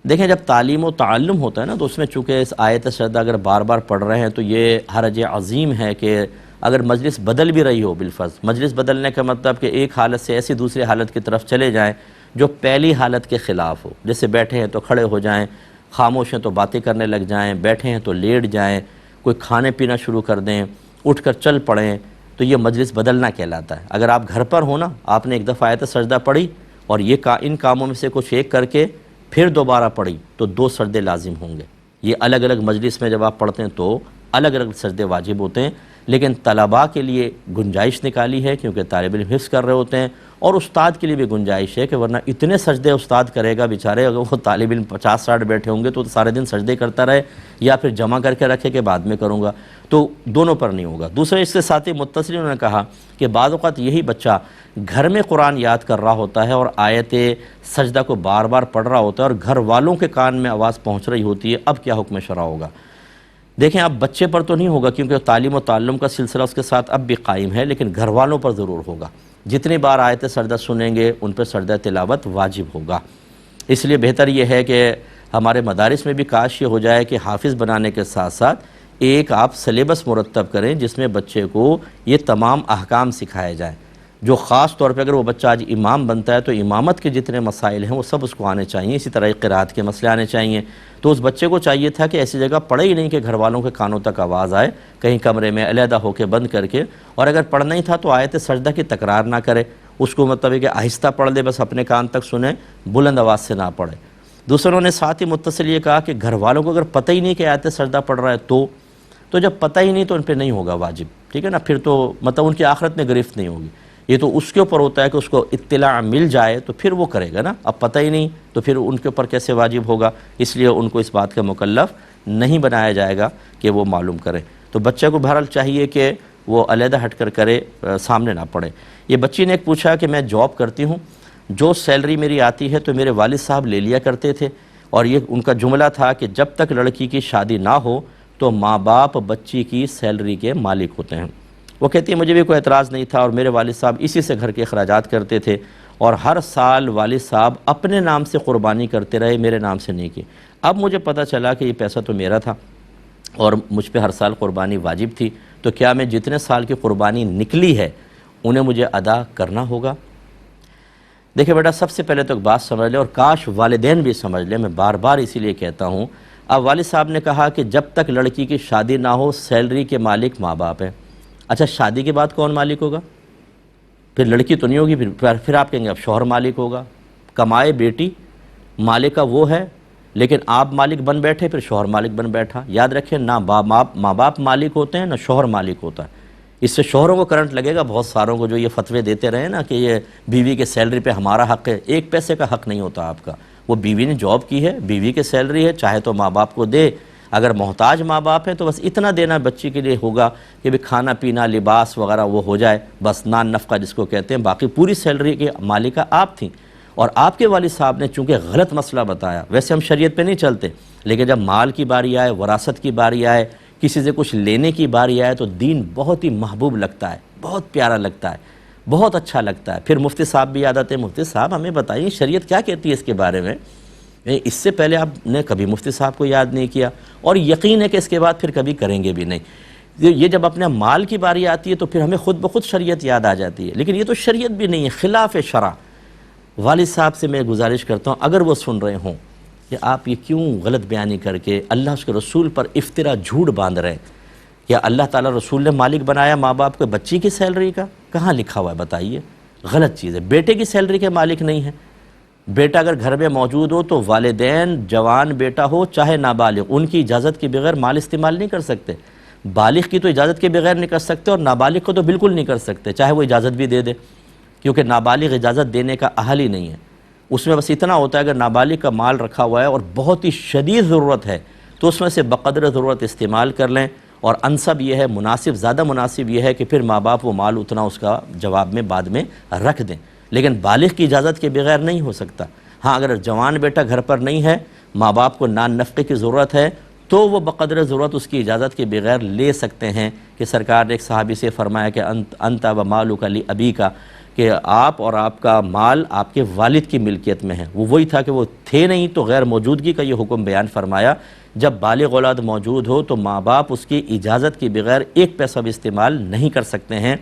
دیکھیں جب تعلیم و تعلم ہوتا ہے نا، تو اس میں چونکہ اس آیت سجدہ اگر بار بار پڑھ رہے ہیں تو یہ حرج عظیم ہے کہ اگر مجلس بدل بھی رہی ہو، بالفرض مجلس بدلنے کا مطلب کہ ایک حالت سے ایسی دوسری حالت کی طرف چلے جائیں جو پہلی حالت کے خلاف ہو، جیسے بیٹھے ہیں تو کھڑے ہو جائیں، خاموش ہیں تو باتیں کرنے لگ جائیں، بیٹھے ہیں تو لیٹ جائیں، کوئی کھانے پینا شروع کر دیں، اٹھ کر چل پڑیں، تو یہ مجلس بدلنا کہلاتا ہے۔ اگر آپ گھر پر ہو نا، آپ نے ایک دفعہ آیت سجدہ پڑھی اور یہ ان کاموں میں سے کچھ ایک کر کے پھر دوبارہ پڑھی تو 2 سجدے لازم ہوں گے۔ یہ الگ الگ مجلس میں جب آپ پڑھتے ہیں تو الگ الگ سجدے واجب ہوتے ہیں، لیکن طلباء کے لیے گنجائش نکالی ہے کیونکہ طالب علم حفظ کر رہے ہوتے ہیں، اور استاد کے لیے بھی گنجائش ہے کہ ورنہ اتنے سجدے استاد کرے گا بیچارے، اگر وہ طالب علم 50-60 بیٹھے ہوں گے تو سارے دن سجدے کرتا رہے، یا پھر جمع کر کے رکھے کہ بعد میں کروں گا، تو دونوں پر نہیں ہوگا۔ دوسرے اس کے ساتھ ہی متصل انہوں نے کہا کہ بعض اوقات یہی بچہ گھر میں قرآن یاد کر رہا ہوتا ہے اور آیت سجدہ کو بار بار پڑھ رہا ہوتا ہے اور گھر والوں کے کان میں آواز پہنچ رہی ہوتی ہے، اب کیا حکم شرع ہوگا؟ دیکھیں اب بچے پر تو نہیں ہوگا کیونکہ تعلیم و تعلم کا سلسلہ اس کے ساتھ اب بھی قائم ہے، لیکن گھر والوں پر ضرور ہوگا۔ جتنی بار آیت سجدہ سنیں گے ان پر سجدہ تلاوت واجب ہوگا۔ اس لیے بہتر یہ ہے کہ ہمارے مدارس میں بھی کاش یہ ہو جائے کہ حافظ بنانے کے ساتھ ساتھ ایک آپ سلیبس مرتب کریں جس میں بچے کو یہ تمام احکام سکھائے جائیں، جو خاص طور پہ اگر وہ بچہ آج امام بنتا ہے تو امامت کے جتنے مسائل ہیں وہ سب اس کو آنے چاہیے، اسی طرح قرات کے مسئلے آنے چاہیے۔ تو اس بچے کو چاہیے تھا کہ ایسی جگہ پڑھے ہی نہیں کہ گھر والوں کے کانوں تک آواز آئے، کہیں کمرے میں علیحدہ ہو کے بند کر کے، اور اگر پڑھنا ہی تھا تو آیت سجدہ کی تکرار نہ کرے، اس کو مطلب ہے کہ آہستہ پڑھ لے، بس اپنے کان تک سنیں، بلند آواز سے نہ پڑھے۔ دوسروں نے ساتھ ہی متصل یہ کہا کہ گھر والوں کو اگر پتہ ہی نہیں کہ آیت سجدہ پڑھ رہا ہے تو تو جب پتہ ہی نہیں تو ان پہ نہیں ہوگا واجب، ٹھیک ہے نا، پھر تو مطلب ان کی آخرت میں گرفت نہیں ہوگی. یہ تو اس کے اوپر ہوتا ہے کہ اس کو اطلاع مل جائے تو پھر وہ کرے گا نا، اب پتہ ہی نہیں تو پھر ان کے اوپر کیسے واجب ہوگا، اس لیے ان کو اس بات کا مکلف نہیں بنایا جائے گا کہ وہ معلوم کرے. تو بچے کو بہرحال چاہیے کہ وہ علیحدہ ہٹ کر کرے، سامنے نہ پڑے. یہ بچی نے ایک پوچھا کہ میں جاب کرتی ہوں، جو سیلری میری آتی ہے تو میرے والد صاحب لے لیا کرتے تھے، اور یہ ان کا جملہ تھا کہ جب تک لڑکی کی شادی نہ ہو تو ماں باپ بچی کی سیلری کے مالک ہوتے ہیں. وہ کہتی ہے مجھے بھی کوئی اعتراض نہیں تھا، اور میرے والد صاحب اسی سے گھر کے اخراجات کرتے تھے، اور ہر سال والد صاحب اپنے نام سے قربانی کرتے رہے، میرے نام سے نہیں کی. اب مجھے پتہ چلا کہ یہ پیسہ تو میرا تھا اور مجھ پہ ہر سال قربانی واجب تھی، تو کیا میں جتنے سال کی قربانی نکلی ہے انہیں مجھے ادا کرنا ہوگا؟ دیکھیں بیٹا، سب سے پہلے تو ایک بات سمجھ لیں، اور کاش والدین بھی سمجھ لیں، میں بار بار اسی لیے کہتا ہوں. اب والد صاحب نے کہا کہ جب تک لڑکی کی شادی نہ ہو سیلری کے مالک ماں باپ ہیں. اچھا، شادی کے بعد کون مالک ہوگا؟ پھر لڑکی تو نہیں ہوگی، پھر آپ کہیں گے اب شوہر مالک ہوگا. کمائے بیٹی، مالکہ وہ ہے، لیکن آپ مالک بن بیٹھے، پھر شوہر مالک بن بیٹھا. یاد رکھیں، نہ ماں باپ مالک ہوتے ہیں نہ شوہر مالک ہوتا ہے. اس سے شوہروں کو کرنٹ لگے گا، بہت ساروں کو جو یہ فتوے دیتے رہے نا کہ یہ بیوی کے سیلری پہ ہمارا حق ہے. ایک پیسے کا حق نہیں ہوتا آپ کا. وہ بیوی نے جاب کی ہے، بیوی کی سیلری ہے، چاہے تو ماں باپ کو دے. اگر محتاج ماں باپ ہیں تو بس اتنا دینا بچی کے لیے ہوگا کہ بھی کھانا پینا لباس وغیرہ وہ ہو جائے، بس نان نفقہ جس کو کہتے ہیں. باقی پوری سیلری کے مالکہ آپ تھیں، اور آپ کے والد صاحب نے چونکہ غلط مسئلہ بتایا. ویسے ہم شریعت پہ نہیں چلتے، لیکن جب مال کی باری آئے، وراثت کی باری آئے، کسی سے کچھ لینے کی باری آئے، تو دین بہت ہی محبوب لگتا ہے، بہت پیارا لگتا ہے، بہت اچھا لگتا ہے. پھر مفتی صاحب بھی یاد آتے ہیں، مفتی صاحب ہمیں بتائیے شریعت کیا کہتی ہے اس کے بارے میں. اس سے پہلے آپ نے کبھی مفتی صاحب کو یاد نہیں کیا، اور یقین ہے کہ اس کے بعد پھر کبھی کریں گے بھی نہیں. یہ جب اپنے مال کی باری آتی ہے تو پھر ہمیں خود بخود شریعت یاد آ جاتی ہے، لیکن یہ تو شریعت بھی نہیں ہے، خلاف شرع. والد صاحب سے میں گزارش کرتا ہوں اگر وہ سن رہے ہوں کہ آپ یہ کیوں غلط بیانی کر کے اللہ اس کے رسول پر افترا جھوٹ باندھ رہے ہیں. کیا اللہ تعالیٰ رسول نے مالک بنایا ماں باپ کو بچی کی سیلری کا؟ کہاں لکھا ہوا ہے بتائیے؟ غلط چیز ہے. بیٹے کی سیلری کے مالک نہیں ہے. بیٹا اگر گھر میں موجود ہو تو والدین، جوان بیٹا ہو چاہے نابالغ، ان کی اجازت کے بغیر مال استعمال نہیں کر سکتے. بالغ کی تو اجازت کے بغیر نہیں کر سکتے، اور نابالغ کو تو بالکل نہیں کر سکتے چاہے وہ اجازت بھی دے دے، کیونکہ نابالغ اجازت دینے کا اہل ہی نہیں ہے. اس میں بس اتنا ہوتا ہے اگر نابالغ کا مال رکھا ہوا ہے اور بہت ہی شدید ضرورت ہے تو اس میں سے بقدر ضرورت استعمال کر لیں. اور انسب یہ ہے، مناسب، زیادہ مناسب یہ ہے کہ پھر ماں باپ وہ مال اتنا اس کا جواب میں بعد میں رکھ دیں، لیکن بالغ کی اجازت کے بغیر نہیں ہو سکتا. ہاں اگر جوان بیٹا گھر پر نہیں ہے، ماں باپ کو نان نفقے کی ضرورت ہے، تو وہ بقدر ضرورت اس کی اجازت کے بغیر لے سکتے ہیں. کہ سرکار نے ایک صحابی سے فرمایا کہ انت و مالک لابیک، کہ آپ اور آپ کا مال آپ کے والد کی ملکیت میں ہے. وہ وہی تھا کہ وہ تھے نہیں تو غیر موجودگی کا یہ حکم بیان فرمایا. جب بالغ اولاد موجود ہو تو ماں باپ اس کی اجازت کے بغیر ایک پیسہ بھی استعمال نہیں کر سکتے ہیں.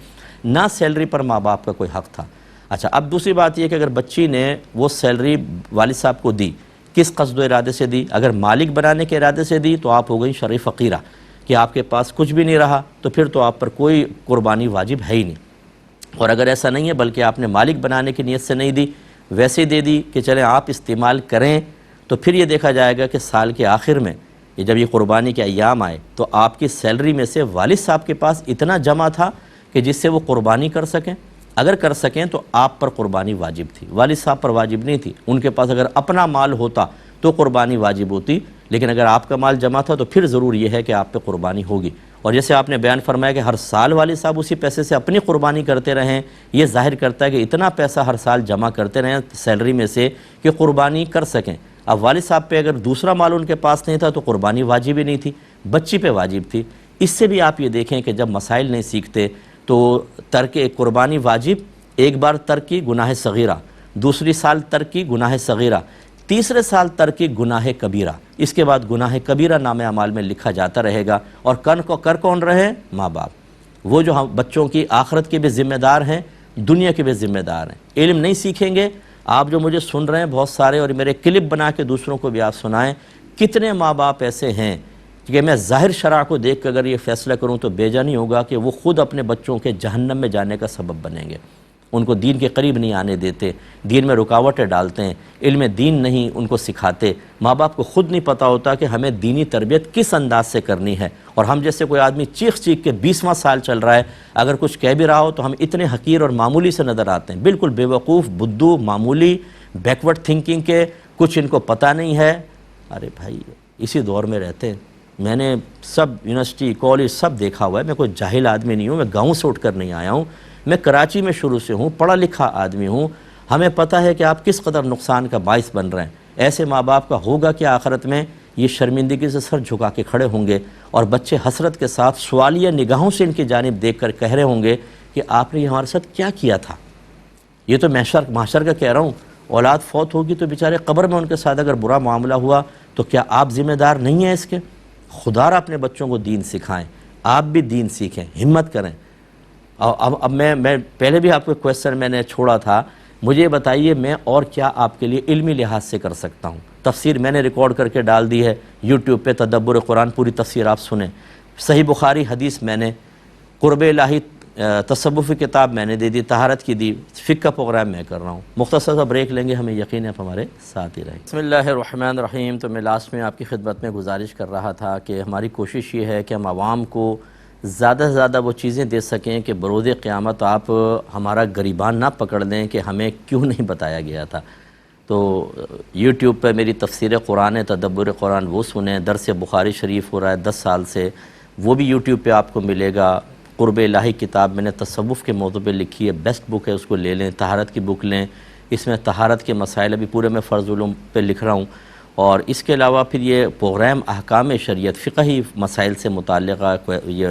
نہ سیلری پر ماں باپ کا کوئی حق تھا. اچھا، اب دوسری بات یہ کہ اگر بچی نے وہ سیلری والد صاحب کو دی، کس قصد و ارادے سے دی؟ اگر مالک بنانے کے ارادے سے دی تو آپ ہو گئی شرعی فقیرہ، کہ آپ کے پاس کچھ بھی نہیں رہا تو پھر تو آپ پر کوئی قربانی واجب ہے ہی نہیں. اور اگر ایسا نہیں ہے بلکہ آپ نے مالک بنانے کی نیت سے نہیں دی، ویسے ہی دے دی کہ چلیں آپ استعمال کریں، تو پھر یہ دیکھا جائے گا کہ سال کے آخر میں جب یہ قربانی کے ایام آئے تو آپ کی سیلری میں سے والد صاحب کے پاس اتنا جمع تھا کہ جس سے وہ قربانی کر سکیں. اگر کر سکیں تو آپ پر قربانی واجب تھی، والد صاحب پر واجب نہیں تھی. ان کے پاس اگر اپنا مال ہوتا تو قربانی واجب ہوتی، لیکن اگر آپ کا مال جمع تھا تو پھر ضرور یہ ہے کہ آپ پہ قربانی ہوگی. اور جیسے آپ نے بیان فرمایا کہ ہر سال والد صاحب اسی پیسے سے اپنی قربانی کرتے رہیں، یہ ظاہر کرتا ہے کہ اتنا پیسہ ہر سال جمع کرتے رہیں سیلری میں سے کہ قربانی کر سکیں. اب والد صاحب پہ اگر دوسرا مال ان کے پاس نہیں تھا تو قربانی واجب ہی نہیں تھی، بچی پہ واجب تھی. اس سے بھی آپ یہ دیکھیں کہ جب مسائل نہیں سیکھتے تو ترک قربانی واجب، ایک بار ترک کی گناہ صغیرہ، دوسری سال ترک کی گناہ صغیرہ، تیسرے سال ترک کی گناہ کبیرہ. اس کے بعد گناہ کبیرہ نام اعمال میں لکھا جاتا رہے گا. اور کر کون رہے؟ ماں باپ، وہ جو ہم بچوں کی آخرت کے بھی ذمہ دار ہیں، دنیا کے بھی ذمہ دار ہیں. علم نہیں سیکھیں گے. آپ جو مجھے سن رہے ہیں بہت سارے، اور میرے کلپ بنا کے دوسروں کو بھی آپ سنائیں، کتنے ماں باپ ایسے ہیں کہ میں ظاہر شرع کو دیکھ کر اگر یہ فیصلہ کروں تو بیجا نہیں ہوگا کہ وہ خود اپنے بچوں کے جہنم میں جانے کا سبب بنیں گے. ان کو دین کے قریب نہیں آنے دیتے، دین میں رکاوٹیں ڈالتے ہیں، علم دین نہیں ان کو سکھاتے، ماں باپ کو خود نہیں پتہ ہوتا کہ ہمیں دینی تربیت کس انداز سے کرنی ہے، اور ہم جیسے کوئی آدمی چیخ کے 20واں سال چل رہا ہے، اگر کچھ کہہ بھی رہا ہو تو ہم اتنے حقیر اور معمولی سے نظر آتے ہیں، بالکل بے وقوف، بدو، معمولی، بیکورڈ تھنکنگ کے، کچھ ان کو پتہ نہیں ہے۔ ارے بھائی اسی دور میں رہتے ہیں، میں نے سب یونیورسٹی کالج سب دیکھا ہوا ہے، میں کوئی جاہل آدمی نہیں ہوں، میں گاؤں سے اٹھ کر نہیں آیا ہوں، میں کراچی میں شروع سے ہوں، پڑھا لکھا آدمی ہوں، ہمیں پتہ ہے کہ آپ کس قدر نقصان کا باعث بن رہے ہیں۔ ایسے ماں باپ کا ہوگا کہ آخرت میں یہ شرمندگی سے سر جھکا کے کھڑے ہوں گے، اور بچے حسرت کے ساتھ سوالیہ نگاہوں سے ان کی جانب دیکھ کر کہہ رہے ہوں گے کہ آپ نے یہ ہمارے ساتھ کیا کیا تھا۔ یہ تو محشر کا کہہ رہا ہوں، اولاد فوت ہوگی تو بیچارے قبر میں ان کے ساتھ اگر برا معاملہ ہوا تو کیا آپ ذمہ دار نہیں ہیں اس کے؟ خدا را اپنے بچوں کو دین سکھائیں، آپ بھی دین سیکھیں، ہمت کریں۔ اب میں پہلے بھی آپ کو کویسچن میں نے چھوڑا تھا، مجھے بتائیے میں اور کیا آپ کے لیے علمی لحاظ سے کر سکتا ہوں۔ تفسیر میں نے ریکارڈ کر کے ڈال دی ہے یوٹیوب پہ، تدبر قرآن پوری تفسیر آپ سنیں، صحیح بخاری حدیث میں نے، قرب الہی تصوفی کتاب میں نے دے دی، طہارت کی دی، فقہ کا پروگرام میں کر رہا ہوں۔ مختصر سا بریک لیں گے، ہمیں یقین ہے آپ ہمارے ساتھ ہی رہیں۔ بسم اللہ الرحمن الرحیم۔ تو میں لاسٹ میں آپ کی خدمت میں گزارش کر رہا تھا کہ ہماری کوشش یہ ہے کہ ہم عوام کو زیادہ سے زیادہ وہ چیزیں دے سکیں کہ بروز قیامت آپ ہمارا گریبان نہ پکڑ لیں کہ ہمیں کیوں نہیں بتایا گیا تھا۔ تو یوٹیوب پہ میری تفسیر قرآن تدبر قرآن وہ سنیں، درس بخاری شریف ہو رہا ہے 10 سال سے، وہ بھی یوٹیوب پہ آپ کو ملے گا۔ قرب الہی کتاب میں نے تصوف کے موضوع پہ لکھی ہے، بیسٹ بک ہے، اس کو لے لیں۔ طہارت کی بک لیں، اس میں طہارت کے مسائل ابھی پورے میں فرض علوم پہ لکھ رہا ہوں، اور اس کے علاوہ پھر یہ پروگرام احکام شریعت فقہی مسائل سے متعلقہ یہ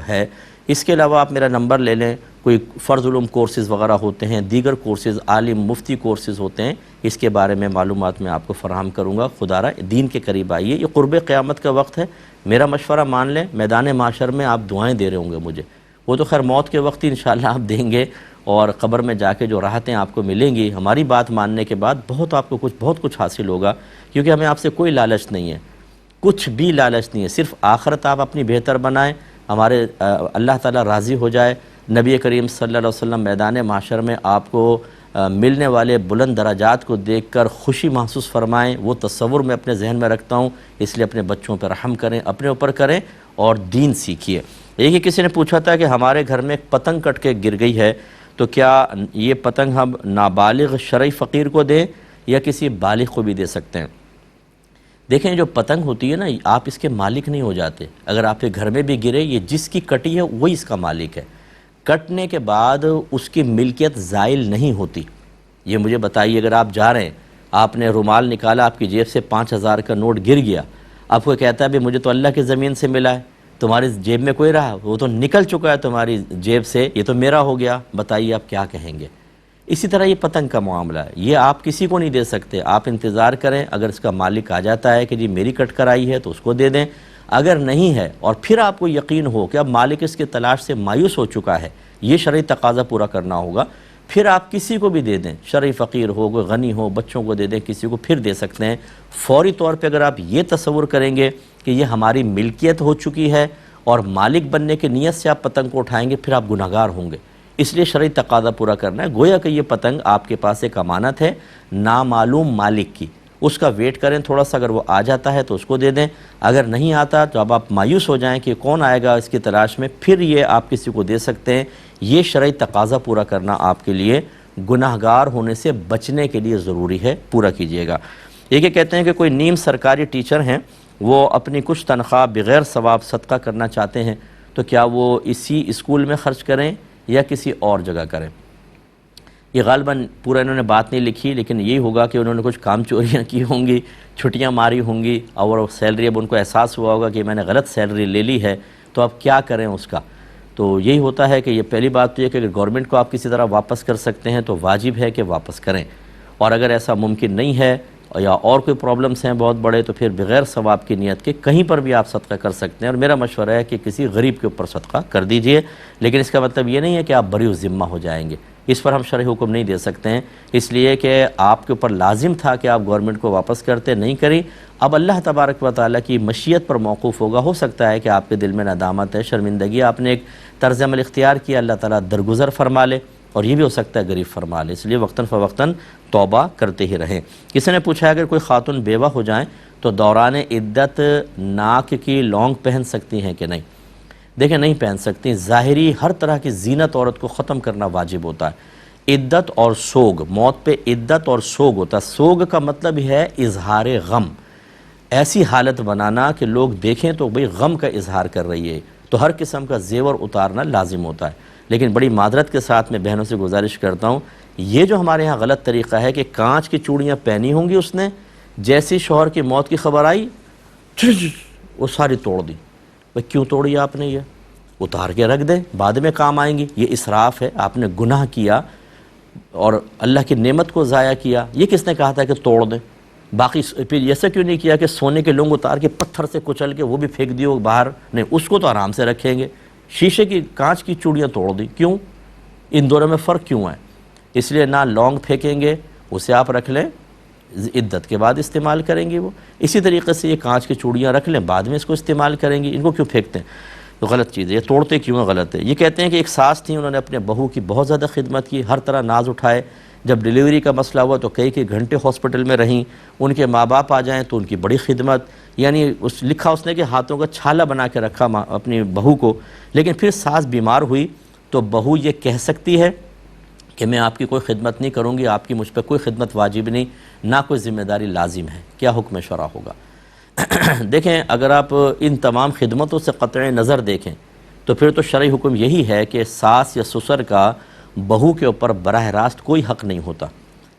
ہے۔ اس کے علاوہ آپ میرا نمبر لے لیں، کوئی فرض علوم کورسز وغیرہ ہوتے ہیں، دیگر کورسز، عالم مفتی کورسز ہوتے ہیں، اس کے بارے میں معلومات میں آپ کو فراہم کروں گا۔ خدا را دین کے قریب آئیے، یہ قرب قیامت کا وقت ہے، میرا مشورہ مان لیں، میدان معاشر میں آپ دعائیں دے رہے ہوں گے مجھے، وہ تو خیر موت کے وقت ہی انشاءاللہ آپ دیں گے، اور قبر میں جا کے جو راحتیں آپ کو ملیں گی ہماری بات ماننے کے بعد، آپ کو بہت کچھ حاصل ہوگا، کیونکہ ہمیں آپ سے کوئی لالچ نہیں ہے، کچھ بھی لالچ نہیں ہے، صرف آخرت آپ اپنی بہتر بنائیں، ہمارے اللہ تعالیٰ راضی ہو جائے، نبی کریم صلی اللہ علیہ وسلم میدان معاشر میں آپ کو ملنے والے بلند درجات کو دیکھ کر خوشی محسوس فرمائیں، وہ تصور میں اپنے ذہن میں رکھتا ہوں، اس لیے اپنے بچوں پر رحم کریں، اپنے اوپر کریں اور دین سیکھیے۔ ایک ہی کسی نے پوچھا تھا کہ ہمارے گھر میں ایک پتنگ کٹ کے گر گئی ہے، تو کیا یہ پتنگ ہم نابالغ شرعی فقیر کو دیں یا کسی بالغ کو بھی دے سکتے ہیں؟ دیکھیں جو پتنگ ہوتی ہے نا، آپ اس کے مالک نہیں ہو جاتے، اگر آپ کے گھر میں بھی گرے، یہ جس کی کٹی ہے وہی اس کا مالک ہے، کٹنے کے بعد اس کی ملکیت زائل نہیں ہوتی۔ یہ مجھے بتائیے، اگر آپ جا رہے ہیں، آپ نے رومال نکالا، آپ کی جیب سے 5000 کا نوٹ گر گیا، آپ کو کہتا ہے مجھے تو اللہ کی زمین سے ملا ہے، تمہاری جیب میں کوئی رہا، وہ تو نکل چکا ہے تمہاری جیب سے، یہ تو میرا ہو گیا، بتائیے آپ کیا کہیں گے؟ اسی طرح یہ پتنگ کا معاملہ ہے، یہ آپ کسی کو نہیں دے سکتے، آپ انتظار کریں، اگر اس کا مالک آ جاتا ہے کہ جی میری کٹ کر آئی ہے تو اس کو دے دیں، اگر نہیں ہے اور پھر آپ کو یقین ہو کہ اب مالک اس کی تلاش سے مایوس ہو چکا ہے، یہ شرعی تقاضا پورا کرنا ہوگا، پھر آپ کسی کو بھی دے دیں، شرعی فقیر ہو، کوئی غنی ہو، بچوں کو دے دیں، کسی کو پھر دے سکتے ہیں۔ فوری طور پہ اگر آپ یہ تصور کریں گے کہ یہ ہماری ملکیت ہو چکی ہے اور مالک بننے کی نیت سے آپ پتنگ کو اٹھائیں گے، پھر آپ گناہگار ہوں گے، اس لیے شرعی تقاضا پورا کرنا ہے۔ گویا کہ یہ پتنگ آپ کے پاس ایک امانت ہے نامعلوم مالک کی، اس کا ویٹ کریں تھوڑا سا، اگر وہ آ جاتا ہے تو اس کو دے دیں، اگر نہیں آتا تو اب آپ مایوس ہو جائیں کہ کون آئے گا اس کی تلاش میں، پھر یہ آپ کسی کو دے سکتے ہیں۔ یہ شرعی تقاضا پورا کرنا آپ کے لیے گناہگار ہونے سے بچنے کے لیے ضروری ہے، پورا کیجئے گا۔ یہ کہتے ہیں کہ کوئی نیم سرکاری ٹیچر ہیں، وہ اپنی کچھ تنخواہ بغیر ثواب صدقہ کرنا چاہتے ہیں، تو کیا وہ اسی اسکول میں خرچ کریں یا کسی اور جگہ کریں؟ یہ غالباً پورا انہوں نے بات نہیں لکھی، لیکن یہی ہوگا کہ انہوں نے کچھ کام چوریاں کی ہوں گی، چھٹیاں ماری ہوں گی، اور سیلری اب ان کو احساس ہوا ہوگا کہ میں نے غلط سیلری لے لی ہے، تو اب کیا کریں اس کا؟ تو یہی ہوتا ہے کہ یہ پہلی بات تو یہ کہ اگر گورنمنٹ کو آپ کسی طرح واپس کر سکتے ہیں تو واجب ہے کہ واپس کریں، اور اگر ایسا ممکن نہیں ہے یا اور کوئی پرابلمس ہیں بہت بڑے، تو پھر بغیر ثواب کی نیت کے کہیں پر بھی آپ صدقہ کر سکتے ہیں، اور میرا مشورہ ہے کہ کسی غریب کے اوپر صدقہ کر دیجئے، لیکن اس کا مطلب یہ نہیں ہے کہ آپ بری ذمہ ہو جائیں گے، اس پر ہم شرعی حکم نہیں دے سکتے ہیں، اس لیے کہ آپ کے اوپر لازم تھا کہ آپ گورنمنٹ کو واپس کرتے، نہیں کری، اب اللہ تبارک و تعالیٰ کی مشیت پر موقوف ہوگا، ہو سکتا ہے کہ آپ کے دل میں ندامت ہے، شرمندگی، آپ نے ایک طرز عمل اختیار کیا، اللہ تعالیٰ درگزر فرما لے اور یہ بھی ہو سکتا ہے غریب فرما لے، اس لیے وقتاً فوقتاً توبہ کرتے ہی رہیں۔ کسی نے پوچھا اگر کوئی خاتون بیوہ ہو جائیں تو دوران عدت ناک کی لونگ پہن سکتی ہیں کہ نہیں؟ دیکھیں نہیں پہن سکتی، ظاہری ہر طرح کی زینت عورت کو ختم کرنا واجب ہوتا ہے۔ عدت اور سوگ، موت پہ عدت اور سوگ ہوتا ہے۔ سوگ کا مطلب ہے اظہار غم، ایسی حالت بنانا کہ لوگ دیکھیں تو بھئی غم کا اظہار کر رہی ہے، تو ہر قسم کا زیور اتارنا لازم ہوتا ہے۔ لیکن بڑی معذرت کے ساتھ میں بہنوں سے گزارش کرتا ہوں، یہ جو ہمارے ہاں غلط طریقہ ہے کہ کانچ کی چوڑیاں پہنی ہوں گی اس نے، جیسی شوہر کی موت کی خبر آئی وہ ساری توڑ دی۔ بھئی کیوں توڑی آپ نے؟ یہ اتار کے رکھ دیں، بعد میں کام آئیں گی۔ یہ اسراف ہے، آپ نے گناہ کیا اور اللہ کی نعمت کو ضائع کیا۔ یہ کس نے کہا تھا کہ توڑ دیں؟ باقی پھر ایسا کیوں نہیں کیا کہ سونے کے لونگ اتار کے پتھر سے کچل کے وہ بھی پھینک دیو باہر؟ نہیں، اس کو تو آرام سے رکھیں گے۔ شیشے کی کانچ کی چوڑیاں توڑ دی، کیوں؟ ان دونوں میں فرق کیوں ہے؟ اس لیے نہ لونگ پھینکیں گے، اسے آپ رکھ لیں، عدت کے بعد استعمال کریں گے وہ۔ اسی طریقے سے یہ کانچ کی چوڑیاں رکھ لیں، بعد میں اس کو استعمال کریں گی۔ ان کو کیوں پھینکتے ہیں؟ تو غلط چیز ہے، یہ توڑتے کیوں ہے؟ غلط ہے۔ یہ کہتے ہیں کہ ایک ساس تھیں، انہوں نے اپنے بہو کی بہت زیادہ خدمت کی، ہر طرح ناز اٹھائے، جب ڈیلیوری کا مسئلہ ہوا تو کئی گھنٹے ہاسپٹل میں رہیں، ان کے ماں باپ آ جائیں تو ان کی بڑی خدمت، یعنی لکھا اس نے کہ ہاتھوں کا چھالا بنا کے رکھا اپنی بہو کو۔ لیکن پھر ساس بیمار ہوئی تو بہو یہ کہہ سکتی ہے کہ میں آپ کی کوئی خدمت نہیں کروں گی، آپ کی مجھ پہ کوئی خدمت واجب نہیں، نہ کوئی ذمہ داری لازم ہے۔ کیا حکم شرع ہوگا؟ دیکھیں، اگر آپ ان تمام خدمتوں سے قطع نظر دیکھیں تو پھر تو شرعی حکم یہی ہے کہ ساس یا سسر کا بہو کے اوپر براہ راست کوئی حق نہیں ہوتا۔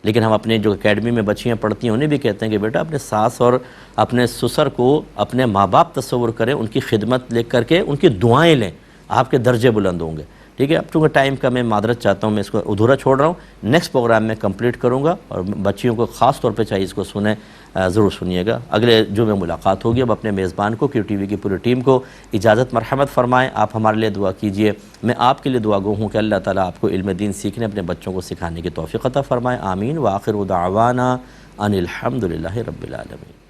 لیکن ہم اپنے جو اکیڈمی میں بچیاں پڑھتی ہیں انہیں بھی کہتے ہیں کہ بیٹا اپنے ساس اور اپنے سسر کو اپنے ماں باپ تصور کریں، ان کی خدمت لے کر کے ان کی دعائیں لیں، آپ کے درجے بلند ہوں گے۔ ٹھیک ہے، اب چونکہ ٹائم کا میں معذرت چاہتا ہوں، میں اس کو ادھورا چھوڑ رہا ہوں، نیکسٹ پروگرام میں کمپلیٹ کروں گا، اور بچیوں کو خاص طور پہ چاہیے اس کو سنیں، ضرور سنیے گا۔ اگلے جو میں ملاقات ہوگی۔ اب اپنے میزبان کو، کیو ٹی وی کی پوری ٹیم کو اجازت مرحمت فرمائیں۔ آپ ہمارے لیے دعا کیجئے، میں آپ کے لیے دعا گو ہوں کہ اللہ تعالیٰ آپ کو علم دین سیکھنے، اپنے بچوں کو سکھانے کی توفیق عطا فرمائے۔ آمین۔ وآخر دعوانا ان الحمد للہ رب العالمین۔